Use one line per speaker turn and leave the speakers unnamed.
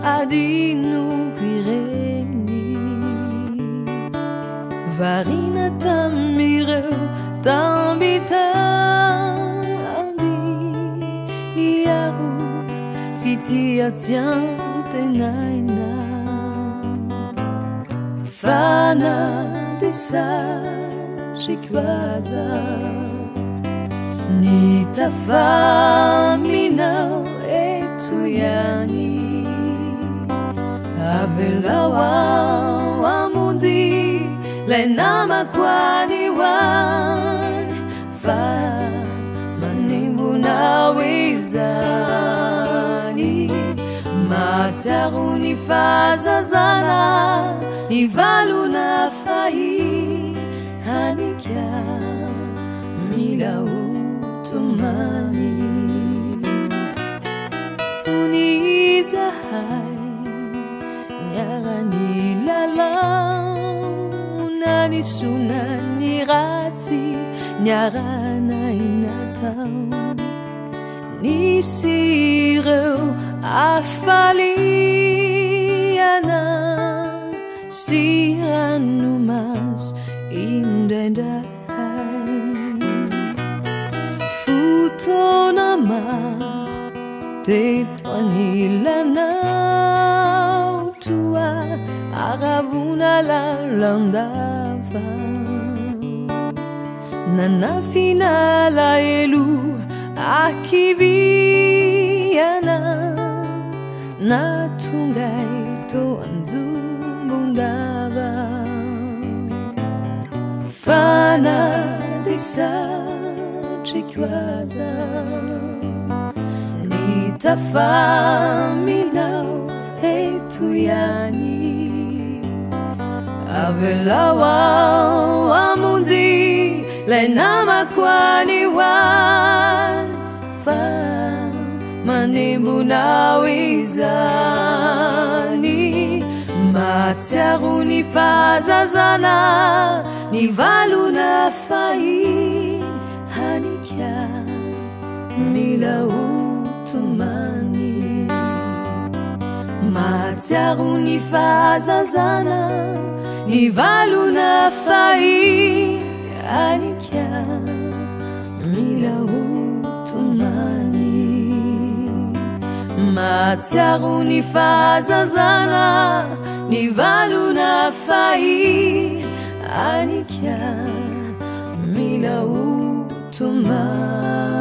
adinu kuireni varina tamireu tambitami niaru fiti atiante naina fana desa shikwaza nitafamina etuyani avelawa wamundi lenama kwani wan fa manimbu na wizani mataruni fazazana nivalu na fai hanikia mila utumani funiza hai nyarani lala nani sunani rati nyarana inatau nisireu afaliana siranumas indendai futonamar tetwani lanau tua aravuna la landava nanafina la elu akiviana natungai to anzumbundava fana desa chikwaza nitafaminao etuyani avelawa wamundi lenama kwani wan fa manimbu na wizani matiaruni fazazana nivalu na fai hanikia mila utumani matiaruni fazazana nivalu na fai hanikia mila utumani matiaruni fazazana nivalu na fai hanikia mila utumani